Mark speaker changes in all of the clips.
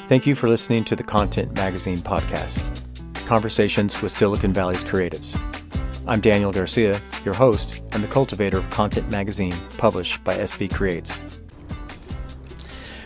Speaker 1: Thank you for listening to the Content Magazine podcast, Conversations with Silicon Valley's Creatives. I'm Daniel Garcia, your host and the cultivator of Content Magazine, published by SV Creates.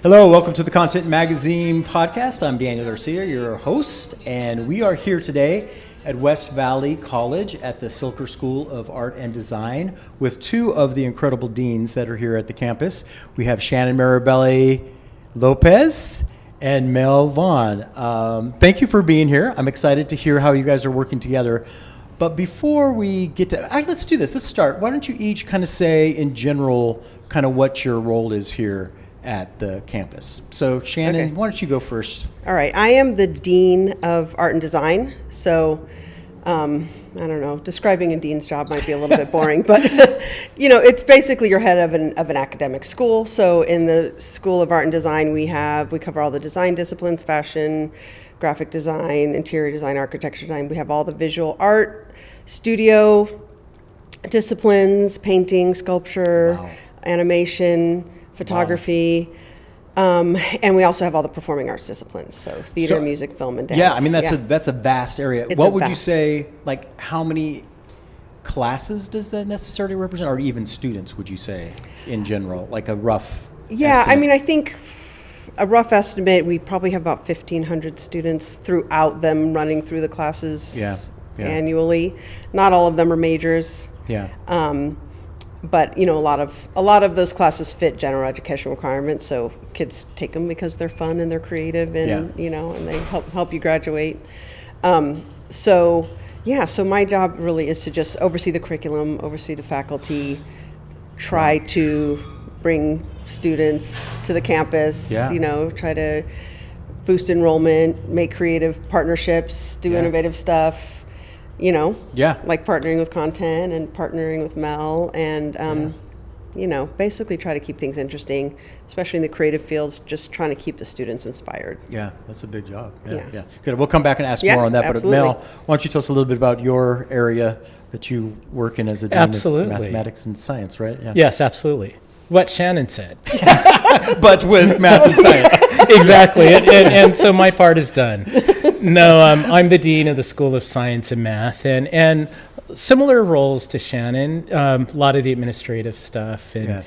Speaker 2: Hello, welcome to the Content Magazine podcast. I'm Daniel Garcia, your host, and we are here today at West Valley College at the Cilker School of Art and Design with two of the incredible deans that are here at the campus. We have Shannon Mirabelli-Lopez and Mel Vaughn. Thank you for being here. I'm excited to hear how you guys are working together. But before we get to, let's do this. Let's start. Why don't you each kind of say in general kind of what your role is here at the campus. So Shannon, Why don't you go first?
Speaker 3: All right, I am the Dean of Art and Design. So, I don't know, describing a dean's job might be a little bit boring, but it's basically you're head of an academic school. So in the School of Art and Design, we cover all the design disciplines: fashion, graphic design, interior design, architecture design. We have all the visual art, studio disciplines: painting, sculpture, animation, photography, and we also have all the performing arts disciplines, so theater, music, film, and dance.
Speaker 2: Yeah, I mean that's a vast area. What would you say, like how many classes does that necessarily represent, or even students would you say in general, like a rough estimate?
Speaker 3: I mean, I think a rough estimate, we probably have about 1,500 students throughout them running through the classes annually. Not all of them are majors. But a lot of those classes fit general education requirements, so kids take them because they're fun and they're creative, and and they help you graduate. So my job really is to just oversee the curriculum, oversee the faculty, try to bring students to the campus. Try to boost enrollment, make creative partnerships, do innovative stuff. Like partnering with content and partnering with Mel and, basically try to keep things interesting, especially in the creative fields, just trying to keep the students inspired.
Speaker 2: Yeah, that's a big job. Yeah. Good. We'll come back and ask more on that.
Speaker 3: Absolutely.
Speaker 2: But Mel, why don't you tell us a little bit about your area that you work in as a dean of mathematics and science, right?
Speaker 4: Yeah. Yes, absolutely. What Shannon said.
Speaker 2: But with math and science.
Speaker 4: Exactly. And so my part is done. No, I'm the dean of the School of Science and Math, and similar roles to Shannon. A lot of the administrative stuff, but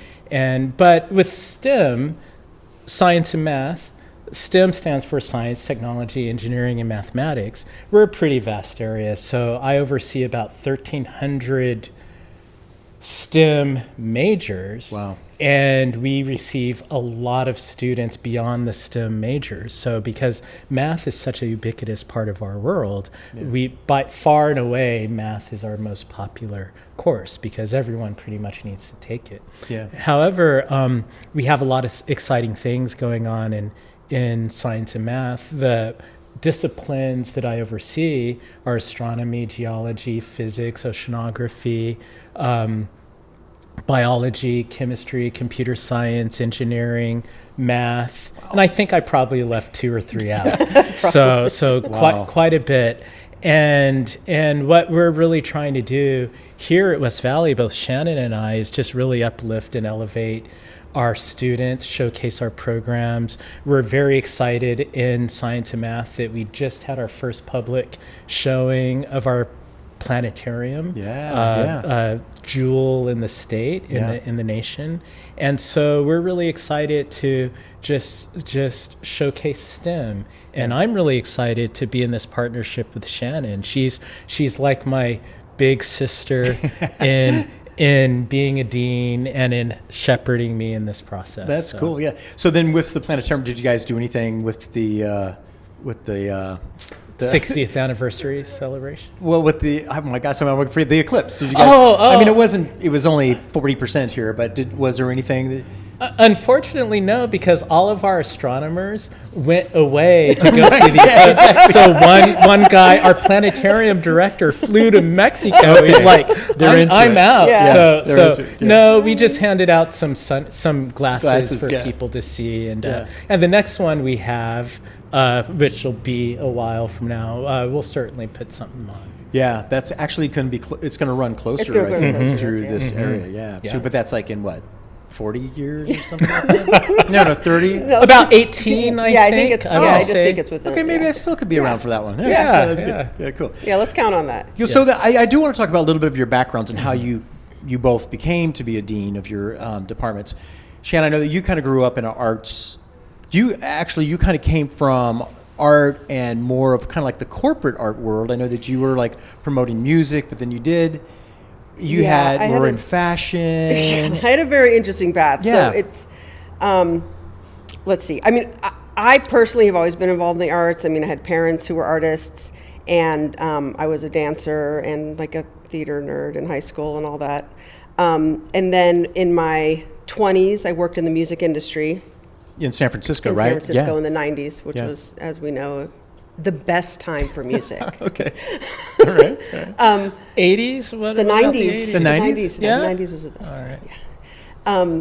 Speaker 4: with STEM, science and math. STEM stands for science, technology, engineering, and mathematics. We're a pretty vast area, so I oversee about 1,300 STEM majors. Wow. And we receive a lot of students beyond the STEM majors. So because math is such a ubiquitous part of our world, we, by far and away, math is our most popular course because everyone pretty much needs to take it. Yeah. However, we have a lot of exciting things going on in science and math. The disciplines that I oversee are astronomy, geology, physics, oceanography, biology, chemistry, computer science, engineering, math, and I think I probably left 2 or 3 out. so quite a bit. And what we're really trying to do here at West Valley, both Shannon and I, is just really uplift and elevate our students, showcase our programs. We're very excited in science and math that we just had our first public showing of our planetarium, jewel in the state, in the nation, and so we're really excited to just showcase STEM. And I'm really excited to be in this partnership with Shannon. She's like my big sister in being a dean and in shepherding me in this process.
Speaker 2: That's cool. Yeah. So then, with the planetarium, did you guys do anything with the
Speaker 4: 60th anniversary celebration?
Speaker 2: Well, with the, oh my gosh, I'm looking for the eclipse. Did you guys? I mean, it was only 40% here, but was there anything that?
Speaker 4: Unfortunately, no, because all of our astronomers went away to go see the eclipse. So one guy, our planetarium director, flew to Mexico. He's like, I'm out. Yeah. No, we just handed out some glasses for people to see, and the next one we have, which will be a while from now, we'll certainly put something on.
Speaker 2: Yeah, that's actually going to be. It's going to run closer, I think, through this area. Yeah. So, but that's like in what? 40 years or something like that? No, 30?
Speaker 3: No.
Speaker 4: About 18, I think.
Speaker 3: I think it's. I just think it's within.
Speaker 2: Okay, maybe
Speaker 3: yeah.
Speaker 2: I still could be around for that one.
Speaker 4: Yeah.
Speaker 2: Cool.
Speaker 3: Yeah, let's count on that.
Speaker 2: So I do want to talk about a little bit of your backgrounds and how you both became to be a dean of your departments. Shannon, I know that you kind of grew up in arts. You kind of came from art and more of kind of like the corporate art world. I know that you were like promoting music, but then you were in fashion.
Speaker 3: I had a very interesting path.
Speaker 2: Yeah.
Speaker 3: So it's, let's see. I mean, I personally have always been involved in the arts. I mean, I had parents who were artists, and I was a dancer and like a theater nerd in high school and all that. And then in my 20s, I worked in the music industry.
Speaker 2: In San Francisco,
Speaker 3: in
Speaker 2: right?
Speaker 3: San Francisco in the 90s, which was, as we know, the best time for music.
Speaker 2: Okay. All right.
Speaker 4: 80s? What
Speaker 3: The
Speaker 4: about
Speaker 3: 90s.
Speaker 2: The 90s?
Speaker 3: Yeah.
Speaker 4: Yeah?
Speaker 3: The 90s was the best.
Speaker 4: All right.
Speaker 3: Yeah.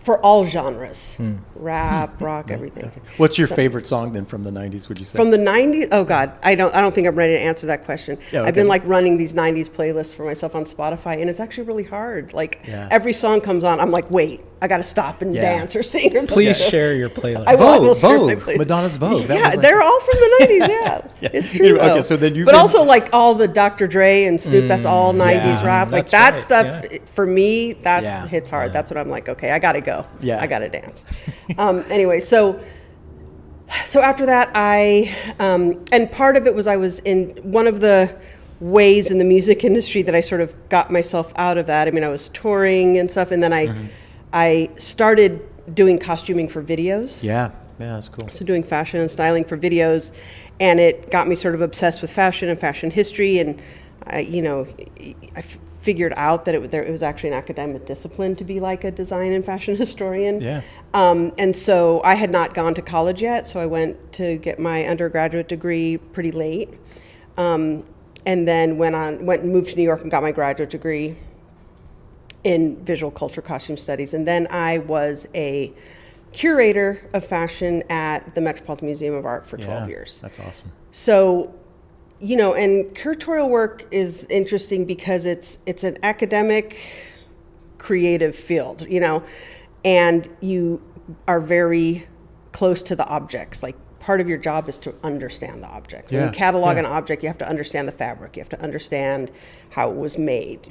Speaker 3: For all genres, rap, rock, everything.
Speaker 2: What's your favorite song then from the 90s, would you say?
Speaker 3: From the 90s? Oh God, I don't think I'm ready to answer that question.
Speaker 2: Yeah, okay.
Speaker 3: I've been like running these 90s playlists for myself on Spotify, and it's actually really hard. Like every song comes on, I'm like, wait, I got to stop and dance or sing or something.
Speaker 4: Please share your playlist.
Speaker 3: I will share my
Speaker 2: Vogue,
Speaker 3: playlist.
Speaker 2: Madonna's Vogue. That
Speaker 3: Yeah,
Speaker 2: was like-
Speaker 3: they're all from the 90s. Yeah, it's true.
Speaker 2: Anyway, okay,
Speaker 3: though.
Speaker 2: so then you've
Speaker 3: but
Speaker 2: been-
Speaker 3: also like all the Dr. Dre and Snoop, that's all 90s rap. Like
Speaker 4: that's
Speaker 3: that
Speaker 4: right,
Speaker 3: stuff for me, that
Speaker 2: Yeah.
Speaker 3: hits hard. That's what I'm like. Okay, I got to go.
Speaker 2: Yeah.
Speaker 3: I got to dance. Anyway, so after that, and part of it was I was in one of the ways in the music industry that I sort of got myself out of that. I mean, I was touring and stuff, and then I started doing costuming for videos.
Speaker 2: Yeah, that's cool.
Speaker 3: So doing fashion and styling for videos, and it got me sort of obsessed with fashion and fashion history, and I figured out that it was actually an academic discipline to be like a design and fashion historian.
Speaker 2: Yeah.
Speaker 3: And so I had not gone to college yet, so I went to get my undergraduate degree pretty late, and then went and moved to New York and got my graduate degree in visual culture costume studies. And then I was a curator of fashion at the Metropolitan Museum of Art for 12 years.
Speaker 2: That's awesome.
Speaker 3: So, and curatorial work is interesting because it's an academic, creative field, and you are very close to the objects. Like part of your job is to understand the object. When you catalog an object, you have to understand the fabric. You have to understand how it was made.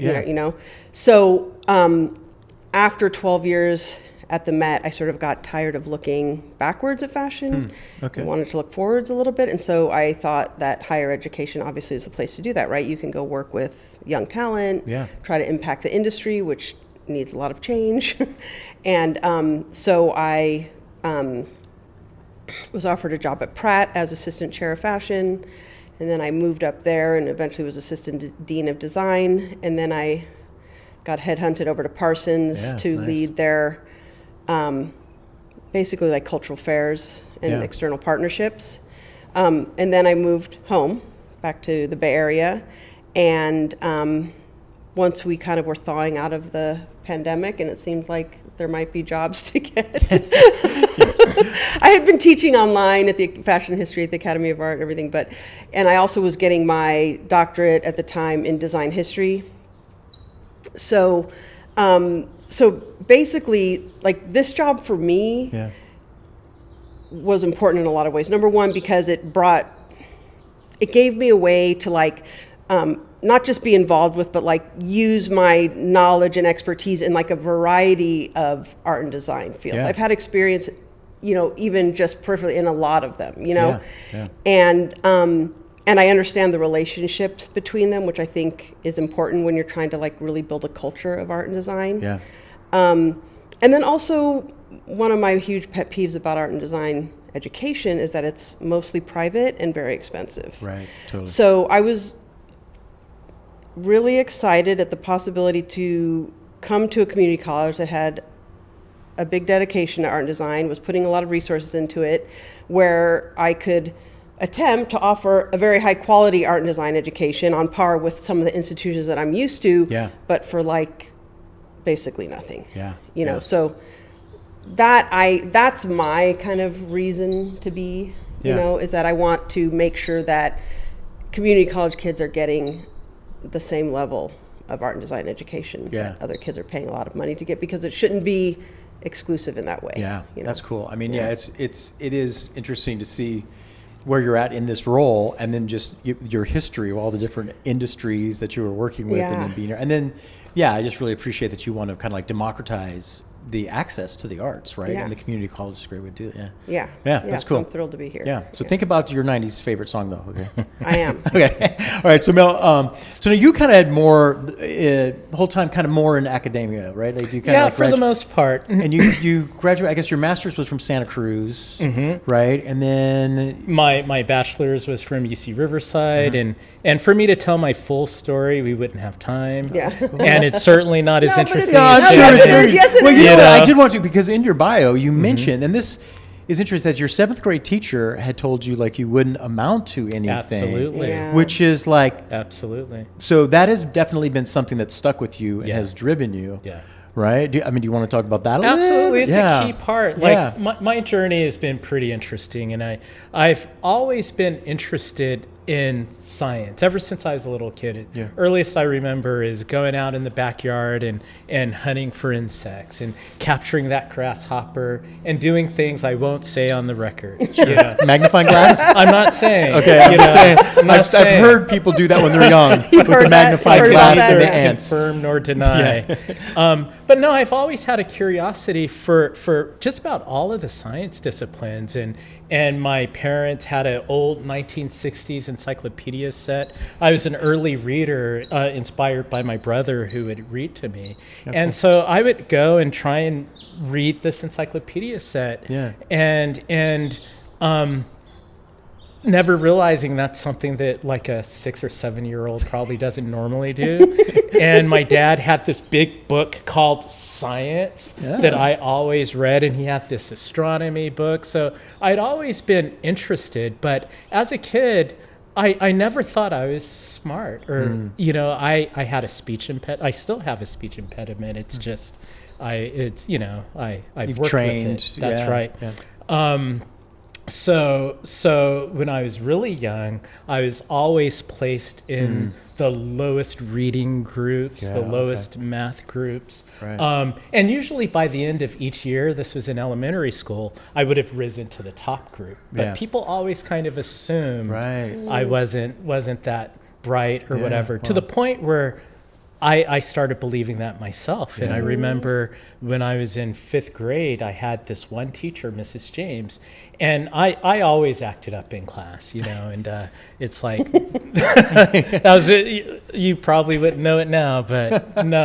Speaker 3: So after 12 years at the Met, I sort of got tired of looking backwards at fashion.
Speaker 2: Okay.
Speaker 3: I wanted to look forwards a little bit, and so I thought that higher education obviously is the place to do that, right? You can go work with young talent, try to impact the industry, which needs a lot of change. And so I was offered a job at Pratt as assistant chair of fashion, and then I moved up there and eventually was assistant dean of design, and then I got headhunted over to Parsons to lead their basically like cultural fairs and external partnerships. And then I moved home back to the Bay Area, and once we kind of were thawing out of the pandemic and it seemed like there might be jobs to get. I had been teaching online at the fashion history at the Academy of Art and everything, and I also was getting my doctorate at the time in design history. So basically, like this job for me was important in a lot of ways. Number one, because it gave me a way to like, not just be involved with, but like use my knowledge and expertise in like a variety of art and design fields. I've had experience, even just peripherally in a lot of them, and I understand the relationships between them, which I think is important when you're trying to like really build a culture of art and design. And then also one of my huge pet peeves about art and design education is that it's mostly private and very expensive.
Speaker 2: Right, totally.
Speaker 3: So I was really excited at the possibility to come to a community college that had a big dedication to art and design, was putting a lot of resources into it, where I could attempt to offer a very high quality art and design education on par with some of the institutions that I'm used to, but for like basically nothing. So that's my kind of reason to be, is that I want to make sure that community college kids are getting the same level of art and design education
Speaker 2: Yeah.
Speaker 3: that other kids are paying a lot of money to get, because it shouldn't be exclusive in that way.
Speaker 2: Yeah,
Speaker 3: you know?
Speaker 2: that's cool. I mean, it is interesting to see where you're at in this role, and then just your history of all the different industries that you were working with, and then being here. And then, I just really appreciate that you want to kind of like democratize the access to the arts, right?
Speaker 3: Yeah.
Speaker 2: And the community college is a great way to do it.
Speaker 3: Yeah.
Speaker 2: That's
Speaker 3: so
Speaker 2: cool.
Speaker 3: I'm thrilled to be here.
Speaker 2: Yeah. So think about your '90s favorite song, though. Okay.
Speaker 3: I am.
Speaker 2: Okay. All right. So Mel, so now you kind of had more the whole time, kind of more in academia, right? Like you kind of
Speaker 4: for the most part.
Speaker 2: And you graduated. I guess your master's was from Santa Cruz, right? And then
Speaker 4: My bachelor's was from UC Riverside, and for me to tell my full story, we wouldn't have time.
Speaker 3: Yeah.
Speaker 4: And it's certainly not as
Speaker 3: No, but it
Speaker 4: interesting
Speaker 3: is.
Speaker 2: I'm
Speaker 4: as
Speaker 2: sure
Speaker 3: Yes,
Speaker 2: it
Speaker 3: it
Speaker 2: is.
Speaker 3: is. Yes, it
Speaker 2: Well,
Speaker 3: is.
Speaker 2: you know,
Speaker 4: You know?
Speaker 2: I did want to, because in your bio you mentioned, and this is interesting, that your 7th grade teacher had told you like you wouldn't amount to anything.
Speaker 4: Absolutely.
Speaker 3: Yeah.
Speaker 2: Which is like,
Speaker 4: Absolutely.
Speaker 2: so that has definitely been something that stuck with you and
Speaker 4: Yeah.
Speaker 2: has driven you.
Speaker 4: Yeah.
Speaker 2: Right? Do you want to talk about that a little bit?
Speaker 4: Absolutely, it's
Speaker 2: Yeah.
Speaker 4: a key part.
Speaker 2: Yeah.
Speaker 4: Like my journey has been pretty interesting, and I've always been interested in science ever since I was a little kid.
Speaker 2: Yeah.
Speaker 4: Earliest I remember is going out in the backyard and hunting for insects and capturing that grasshopper and doing things I won't say on the record. You know?
Speaker 2: Magnifying glass?
Speaker 4: I'm not saying.
Speaker 2: Okay, I'm
Speaker 4: you
Speaker 2: just
Speaker 4: know,
Speaker 2: saying.
Speaker 4: I'm not
Speaker 2: I've
Speaker 4: saying.
Speaker 2: heard people do that when they're young with the
Speaker 3: heard that?
Speaker 2: magnifying
Speaker 3: Heard
Speaker 2: glass
Speaker 3: about
Speaker 2: and the
Speaker 3: that?
Speaker 2: ants.
Speaker 4: Confirm nor deny. But no, I've always had a curiosity for just about all of the science disciplines, and my parents had an old 1960s encyclopedia set. I was an early reader, inspired by my brother who would read to me, and so I would go and try and read this encyclopedia set, and never realizing that's something that like a 6 or 7 year old probably doesn't normally do. And my dad had this big book called Science that I always read, and he had this astronomy book. So I'd always been interested, but as a kid, I never thought I was smart, or you know, I had a speech impediment. I still have a speech impediment. It's just I've
Speaker 2: You've
Speaker 4: worked
Speaker 2: trained.
Speaker 4: with it. That's
Speaker 2: Yeah,
Speaker 4: right.
Speaker 2: yeah.
Speaker 4: So when I was really young, I was always placed in the lowest reading groups, the lowest math groups.
Speaker 2: Right.
Speaker 4: And usually by the end of each year, this was in elementary school, I would have risen to the top group. But people always kind of assumed I wasn't that bright or whatever, to the point where I started believing that myself. And I remember when I was in 5th grade, I had this one teacher, Mrs. James, and I always acted up in class, you know, and it's like, that was it. You probably wouldn't know it now, but no,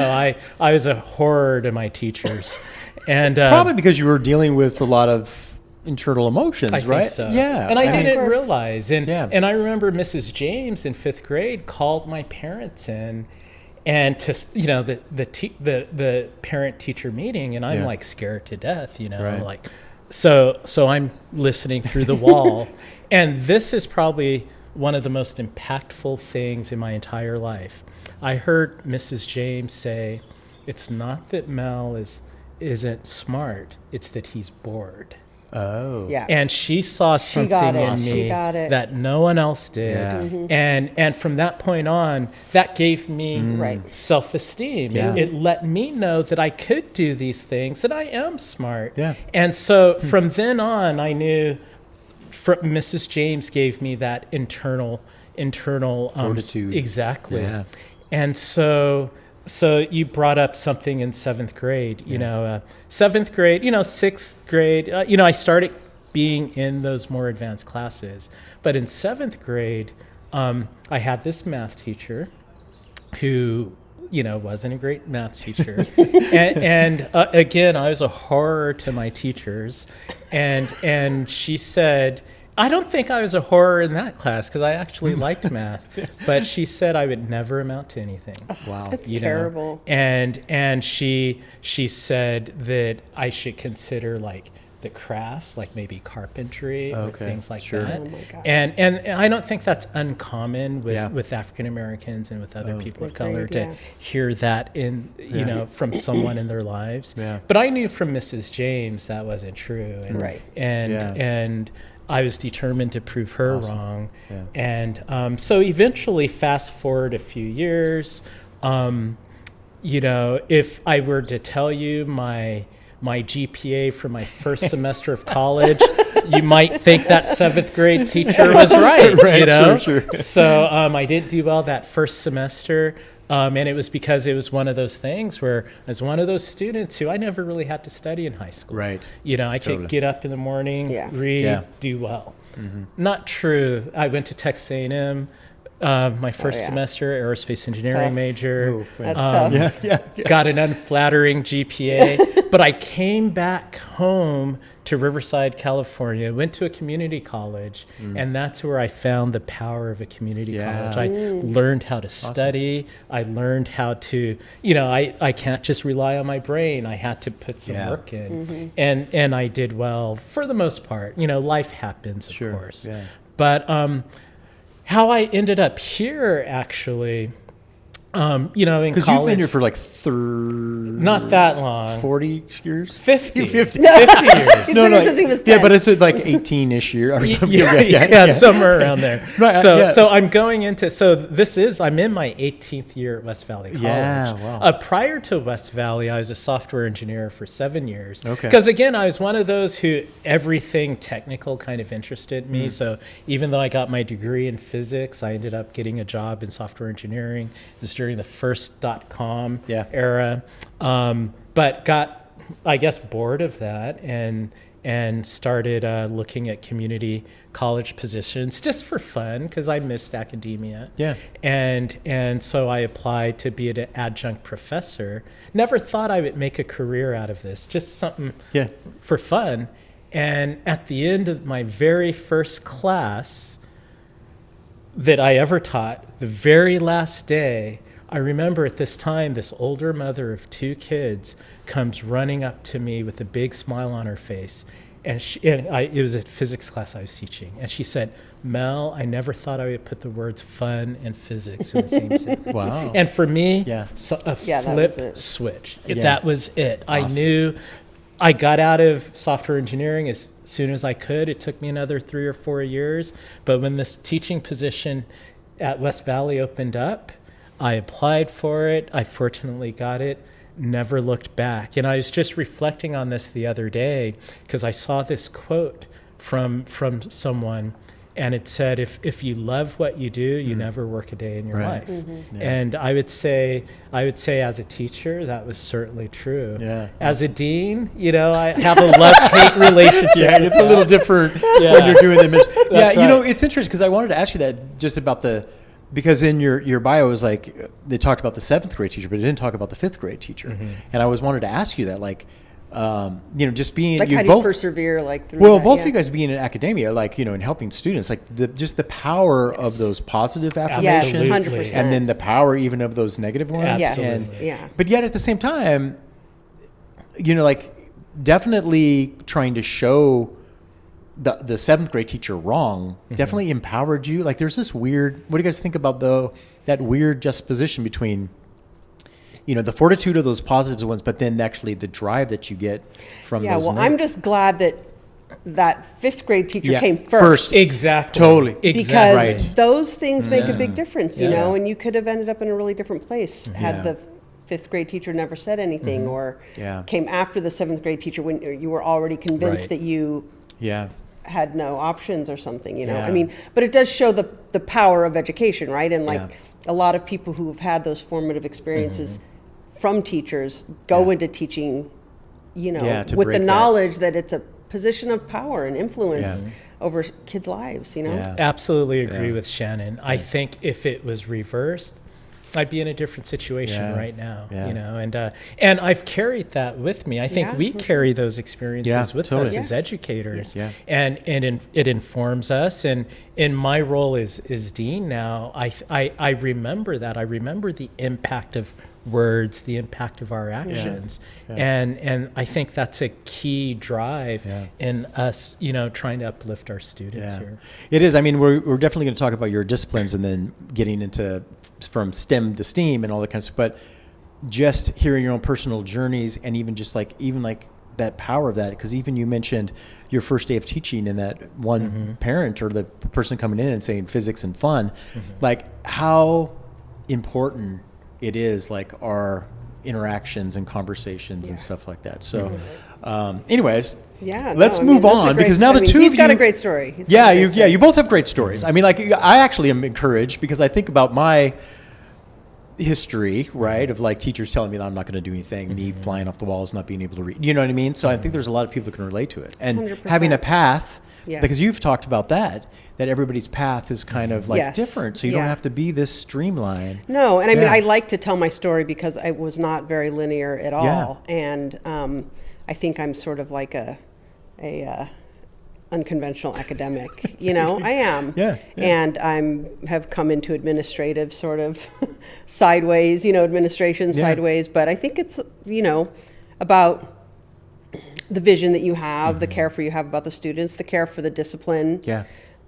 Speaker 4: I was a horror to my teachers. And
Speaker 2: Probably because you were dealing with a lot of internal emotions,
Speaker 4: I
Speaker 2: right?
Speaker 4: think so.
Speaker 2: Yeah.
Speaker 4: And I
Speaker 2: mean,
Speaker 4: didn't realize. And I remember Mrs. James in 5th grade called my parents in, and to the parent teacher meeting, and I'm like scared to death, you know, like so I'm listening through the wall, and this is probably one of the most impactful things in my entire life. I heard Mrs. James say, "It's not that Mel isn't smart; it's that he's bored."
Speaker 2: Oh.
Speaker 3: Yeah.
Speaker 4: And she saw something
Speaker 3: got it.
Speaker 4: in
Speaker 3: She
Speaker 4: me
Speaker 3: got it.
Speaker 4: that no one else did.
Speaker 2: Yeah.
Speaker 4: And from that point on, that gave me
Speaker 3: Right.
Speaker 4: self-esteem.
Speaker 2: Yeah.
Speaker 4: It let me know that I could do these things, that I am smart.
Speaker 2: Yeah.
Speaker 4: And so from then on, I knew Mrs. James gave me that internal
Speaker 2: Fortitude.
Speaker 4: Exactly.
Speaker 2: Yeah.
Speaker 4: And so you brought up something in 7th grade, you know, 7th grade, you know, 6th grade, I started being in those more advanced classes. But in 7th grade, I had this math teacher who, you know, wasn't a great math teacher. and again, I was a horror to my teachers. And she said, I don't think I was a horror in that class because I actually liked math, but she said I would never amount to anything.
Speaker 2: Wow.
Speaker 3: That's
Speaker 4: you know?
Speaker 3: terrible.
Speaker 4: And she said that I should consider like the crafts, like maybe carpentry or things like that.
Speaker 3: Oh my God.
Speaker 4: And I don't think that's uncommon with African Americans and with other people of color to hear that in you know, from someone in their lives.
Speaker 2: Yeah.
Speaker 4: But I knew from Mrs. James that wasn't true. And, and I was determined to prove her wrong. Yeah. And so eventually, fast forward a few years, You know, if I were to tell you my GPA for my first semester of college, you might think that seventh grade teacher was right, you know?
Speaker 2: Sure.
Speaker 4: So I didn't do well that first semester. And it was because it was one of those things where I was one of those students who I never really had to study in high school.
Speaker 2: Right.
Speaker 4: You know, I could get up in the morning, read, do well. Not true. I went to Texas A&M. My first semester, aerospace engineering major.
Speaker 3: That's tough.
Speaker 4: Got an unflattering GPA, but I came back home to Riverside, California, went to a community college, and that's where I found the power of a community college. I learned how to study. I learned how to, you know, I can't just rely on my brain. I had to put some work in, and I did well for the most part. You know, life happens, of course. Yeah. But how I ended up here, actually, you know, in college.
Speaker 2: Because you've been here for like
Speaker 4: not that long.
Speaker 2: 40 years?
Speaker 4: 50.
Speaker 2: 50
Speaker 3: No.
Speaker 2: years.
Speaker 3: He's been here since he was 10.
Speaker 2: Yeah, but it's like 18-ish year or something.
Speaker 4: Yeah, somewhere around there.
Speaker 2: Right,
Speaker 4: So I'm going into, I'm in my 18th year at West Valley College.
Speaker 2: Yeah, wow.
Speaker 4: Prior to West Valley, I was a software engineer for 7 years.
Speaker 2: Okay.
Speaker 4: Because again, I was one of those who everything technical kind of interested me. So even though I got my degree in physics, I ended up getting a job in software engineering. It was during the first .com era. But got, I guess, bored of that and started looking at community college positions just for fun because I missed academia.
Speaker 2: Yeah.
Speaker 4: And so I applied to be an adjunct professor. Never thought I would make a career out of this, just something for fun. And at the end of my very first class that I ever taught, the very last day, I remember at this time, this older mother of 2 kids comes running up to me with a big smile on her face. And it was a physics class I was teaching. And she said, "Mel, I never thought I would put the words fun and physics in the same sentence."
Speaker 2: Wow.
Speaker 4: And for me,
Speaker 2: Yeah.
Speaker 4: a flip switch.
Speaker 2: Yeah.
Speaker 4: That was it.
Speaker 2: Awesome.
Speaker 4: I knew I got out of software engineering as soon as I could. It took me another 3 or 4 years. But when this teaching position at West Valley opened up, I applied for it. I fortunately got it. Never looked back. And I was just reflecting on this the other day because I saw this quote from someone, and it said, if you love what you do, you never work a day in your life. Yeah. And I would say as a teacher, that was certainly true.
Speaker 2: Yeah.
Speaker 4: As a dean, you know, I have a love-hate relationship.
Speaker 2: Yeah, it's a little different when you're doing the mission. Yeah, you know, it's interesting because I wanted to ask you that just about because in your bio it was like they talked about the 7th grade teacher, but it didn't talk about the 5th grade teacher. And I wanted to ask you that, like, you know, just being
Speaker 3: like
Speaker 2: you
Speaker 3: how do
Speaker 2: both,
Speaker 3: you persevere like through
Speaker 2: well,
Speaker 3: that,
Speaker 2: both of you guys being in academia, like, you know, and helping students, like just the power of those positive affirmations,
Speaker 3: 100%.
Speaker 2: and then the power even of those negative ones.
Speaker 4: Absolutely.
Speaker 2: But yet at the same time, you know, like definitely trying to show the 7th grade teacher wrong definitely empowered you. Like there's this weird, what do you guys think about that weird juxtaposition between, you know, the fortitude of those positive ones, but then actually the drive that you get from those.
Speaker 3: Well, I'm just glad that 5th grade teacher came
Speaker 2: first.
Speaker 4: Exactly.
Speaker 2: Totally.
Speaker 3: Because those things make a big difference, you know,
Speaker 2: Yeah.
Speaker 3: and you could have ended up in a really different place had the 5th grade teacher never said anything or came after the 7th grade teacher when you were already convinced that you had no options or something, you know. I mean, but it does show the power of education, right? And like a lot of people who have had those formative experiences from teachers go into teaching, you know, with the knowledge that it's a position of power and influence over kids' lives, you know.
Speaker 4: Absolutely agree with Shannon. I think if it was reversed, I'd be in a different situation right now, you know, and I've carried that with me. I think we carry those experiences with us as educators, and it informs us. And in my role as dean now, I remember that. I remember the impact of words, the impact of our actions, and I think that's a key drive in us, you know, trying to uplift our students here.
Speaker 2: It is. I mean, we're definitely going to talk about your disciplines and then getting into from STEM to STEAM and all that kind of stuff. But just hearing your own personal journeys and even that power of that, because even you mentioned your first day of teaching and that one parent or the person coming in and saying physics and fun, like how important it is like our interactions and conversations and stuff like that. So, anyways, let's move on because now the two of you.
Speaker 3: He's got a great story.
Speaker 2: You both have great stories. I mean, like I actually am encouraged because I think about my history, right, of like teachers telling me that I'm not going to do anything, me flying off the walls, not being able to read. You know what I mean? So I think there's a lot of people that can relate to it, and
Speaker 3: 100%.
Speaker 2: having a path, because you've talked about that everybody's path is kind of like different, so you don't have to be this streamlined.
Speaker 3: No, and I mean, I like to tell my story because I was not very linear at all, and I think I'm sort of like a unconventional academic, you know. I am, and have come into administrative sort of sideways, you know, administration sideways. But I think it's, you know, about the vision that you have, the care for you have about the students, the care for the discipline.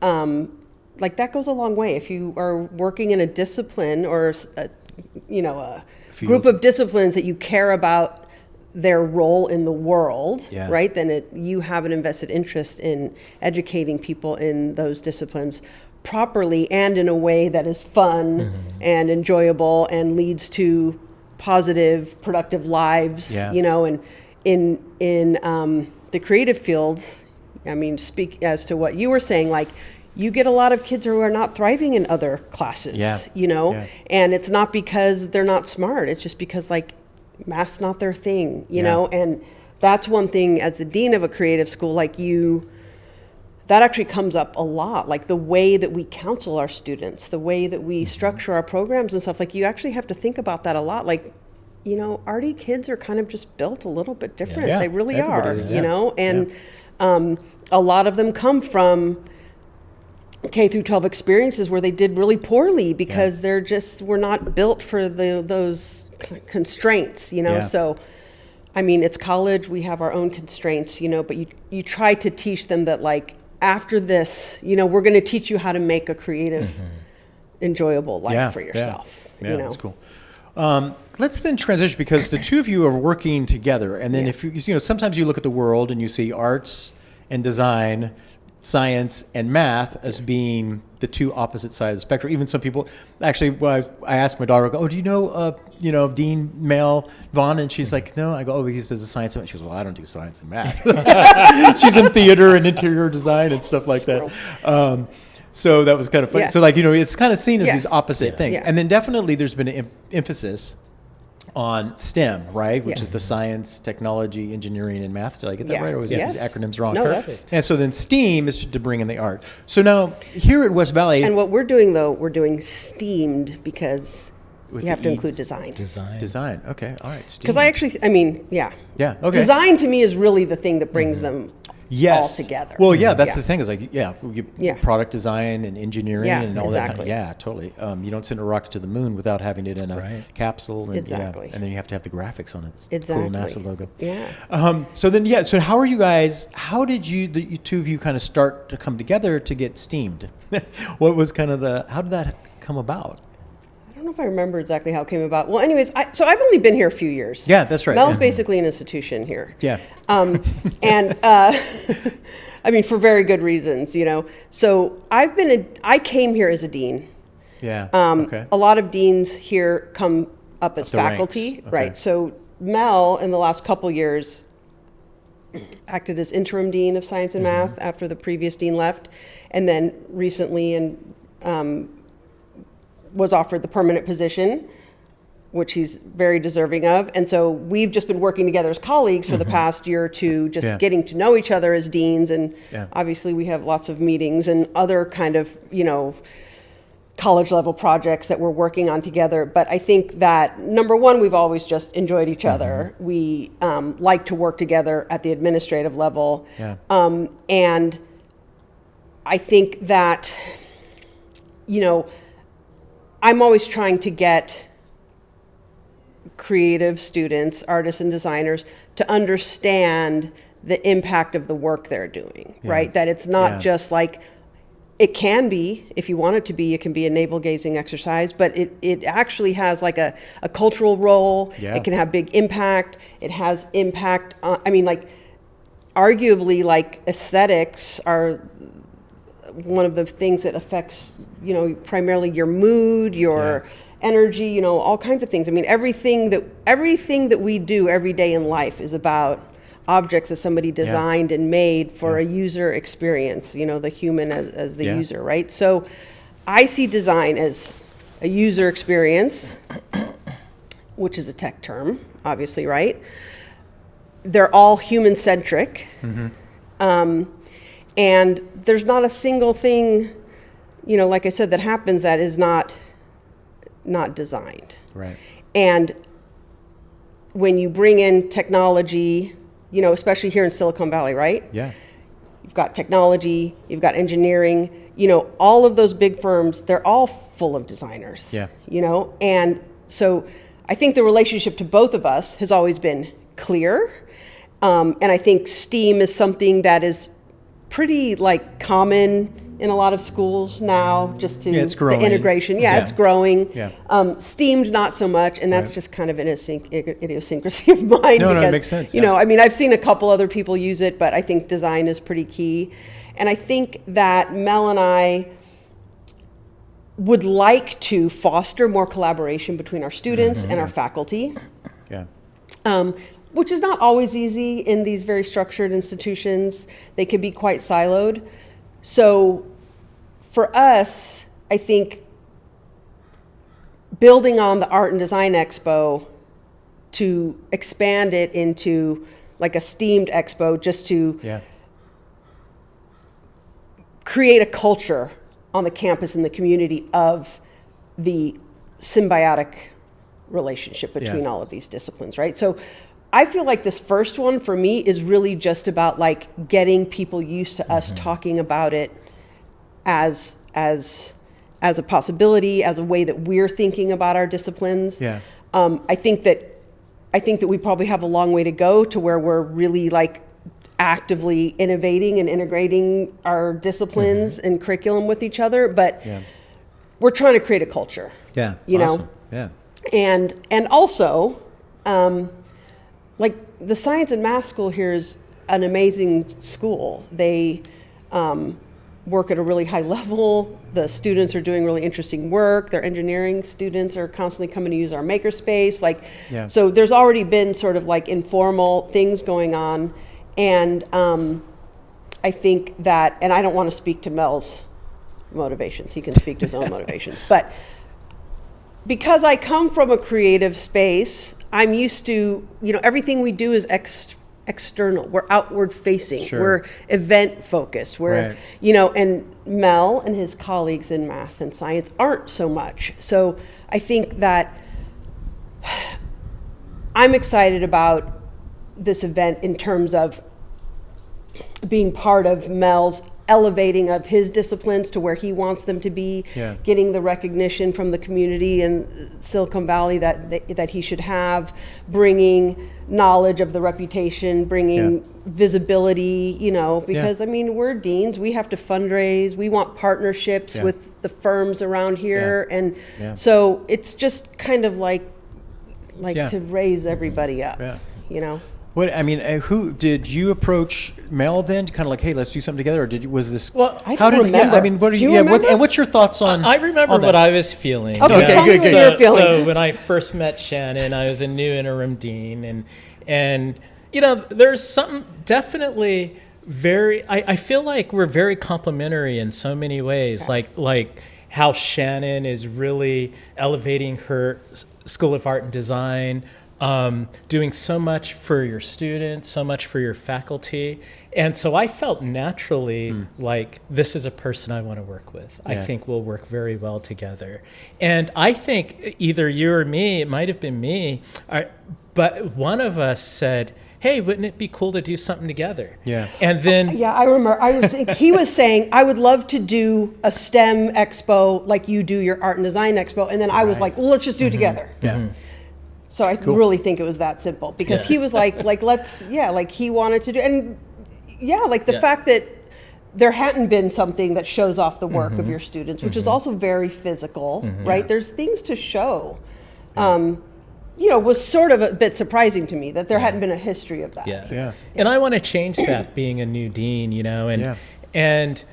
Speaker 3: Like that goes a long way. If you are working in a discipline or a group of disciplines that you care about their role in the world, right? Then you have an invested interest in educating people in those disciplines properly and in a way that is fun and enjoyable and leads to positive, productive lives. You know, and in the creative fields, I mean, speak as to what you were saying, like you get a lot of kids who are not thriving in other classes, you know, and it's not because they're not smart. It's just because like math's not their thing, you know, and that's one thing as the dean of a creative school, like that actually comes up a lot, like the way that we counsel our students, the way that we structure our programs and stuff, like you actually have to think about that a lot. Like, you know, arty kids are kind of just built a little bit different. They really are, you know, and a lot of them come from K through 12 experiences where they did really poorly because they're just were not built for those constraints, you know. So I mean, it's college, we have our own constraints, you know, but you try to teach them that like after this, you know, we're going to teach you how to make a creative enjoyable life for yourself. You know?
Speaker 2: That's cool. Let's then transition because the two of you are working together, and then if you know, sometimes you look at the world and you see arts and design, science and math as being the two opposite sides of the spectrum. Even some people, actually, when I asked my daughter, "Oh, do you know, Dean Mel Vaughn?" And she's like, "No." I go, "Oh, he does the science." And she goes, "Well, I don't do science and math." She's in theater and interior design and stuff like that. So that was kind of funny. So like, you know, it's kind of seen as these opposite things. And then definitely there's been an emphasis on STEM, right? Which is the science, technology, engineering, and math. Did I get that right? Or was these acronyms wrong?
Speaker 3: No, perfect.
Speaker 2: And so then STEAM is to bring in the art. So now here at West Valley.
Speaker 3: And what we're doing though, we're doing STEAMed because you have to include design.
Speaker 2: Design. Okay. All right.
Speaker 3: Because okay. Design to me is really the thing that brings them all together.
Speaker 2: Well, that's the thing is like, product design and engineering and all that. Kind of, yeah, totally. You don't send a rocket to the moon without having it in a capsule. And, and then you have to have the graphics on it. It's the cool NASA logo. So how are you guys, how did the two of you kind of start to come together to get STEAMed? What was kind of how did that come about?
Speaker 3: I don't know if I remember exactly how it came about. Well, anyways, so I've only been here a few years.
Speaker 2: Yeah, that's right.
Speaker 3: Mel's basically an institution here.
Speaker 2: Yeah.
Speaker 3: And I mean, for very good reasons, you know. So I came here as a dean.
Speaker 2: Yeah.
Speaker 3: A lot of deans here come up as faculty, right? So Mel, in the last couple years, acted as interim dean of science and math after the previous dean left, and then recently was offered the permanent position, which he's very deserving of. And so we've just been working together as colleagues for the past year or two, just getting to know each other as deans. And obviously we have lots of meetings and other kind of, you know, college level projects that we're working on together. But I think that number one, we've always just enjoyed each other. We like to work together at the administrative level. And I think that, you know, I'm always trying to get creative students, artists and designers to understand the impact of the work they're doing, right? That it's not just like, it can be, if you want it to be, it can be a navel gazing exercise, but it actually has like a cultural role. It can have big impact. It has impact on, I mean, like arguably like aesthetics are one of the things that affects, you know, primarily your mood, your energy, you know, all kinds of things. I mean, everything that we do every day in life is about objects that somebody designed and made for a user experience, you know, the human as the user, right? So I see design as a user experience, which is a tech term, obviously, right? They're all human-centric. And there's not a single thing, you know, like I said, that happens that is not designed.
Speaker 2: Right.
Speaker 3: And when you bring in technology, you know, especially here in Silicon Valley, right?
Speaker 2: Yeah.
Speaker 3: You've got technology, you've got engineering, you know, all of those big firms, they're all full of designers.
Speaker 2: Yeah.
Speaker 3: You know, and so I think the relationship to both of us has always been clear. And I think STEAM is something that is pretty like common in a lot of schools now, just to
Speaker 2: it's growing.
Speaker 3: the integration. Yeah,
Speaker 2: Yeah.
Speaker 3: it's growing.
Speaker 2: Yeah.
Speaker 3: STEAMed not so much, and that's just kind of an idiosyncrasy of mine.
Speaker 2: No,
Speaker 3: because,
Speaker 2: it makes sense.
Speaker 3: You know, I mean, I've seen a couple other people use it, but I think design is pretty key. And I think that Mel and I would like to foster more collaboration between our students and our faculty.
Speaker 2: Yeah.
Speaker 3: Which is not always easy in these very structured institutions. They can be quite siloed. So for us, I think building on the Art and Design Expo to expand it into like a STEAMed expo, just to create a culture on the campus and the community of the symbiotic relationship between all of these disciplines, right? So I feel like this first one for me is really just about like getting people used to us talking about it as a possibility, as a way that we're thinking about our disciplines.
Speaker 2: Yeah.
Speaker 3: I think that we probably have a long way to go to where we're really like actively innovating and integrating our disciplines and curriculum with each other, but we're trying to create a culture.
Speaker 2: Yeah.
Speaker 3: You
Speaker 2: awesome.
Speaker 3: know?
Speaker 2: Yeah.
Speaker 3: And also, like the science and math school here is an amazing school. They work at a really high level. The students are doing really interesting work. Their engineering students are constantly coming to use our makerspace. Like, so there's already been sort of like informal things going on. And I think that, and I don't want to speak to Mel's motivations. He can speak to his own motivations. But because I come from a creative space, I'm used to, you know, everything we do is external. We're outward facing.
Speaker 2: Sure.
Speaker 3: We're event focused. We're, you know, and Mel and his colleagues in math and science aren't so much. So I think that I'm excited about this event in terms of being part of Mel's elevating of his disciplines to where he wants them to be, getting the recognition from the community in Silicon Valley that he should have, bringing knowledge of the reputation, bringing visibility, you know, because I mean, we're deans, we have to fundraise, we want partnerships with the firms around here. And so it's just kind of like to raise everybody up, you know?
Speaker 2: What I mean, who did you approach Mel then? Kind of like, hey, let's do something together, or was this?
Speaker 4: Well,
Speaker 3: I don't remember.
Speaker 2: I mean, what do you?
Speaker 3: remember?
Speaker 2: And what's your thoughts on?
Speaker 4: I remember
Speaker 2: on
Speaker 4: what
Speaker 2: that?
Speaker 4: I was feeling.
Speaker 3: Okay, tell me what you were feeling.
Speaker 4: So when I first met Shannon, I was a new interim dean, and you know, there's something definitely very. I feel like we're very complementary in so many ways. Like how Shannon is really elevating her School of Art and Design. Doing so much for your students, so much for your faculty. And so I felt naturally like this is a person I want to work with. I think we'll work very well together. And I think either you or me, it might have been me, but one of us said, hey, wouldn't it be cool to do something together? Yeah. And then...
Speaker 3: Yeah, I remember. He was saying, I would love to do a STEM expo like you do your Art and Design expo. And then I was like, well, let's just do it together.
Speaker 2: Yeah.
Speaker 3: So I really think it was that simple because he was like let's, like he wanted to do, and like the fact that there hadn't been something that shows off the work of your students, which is also very physical, right? There's things to show, you know, was sort of a bit surprising to me that there hadn't been a history of that.
Speaker 4: And I want to change that being a new dean, you know, and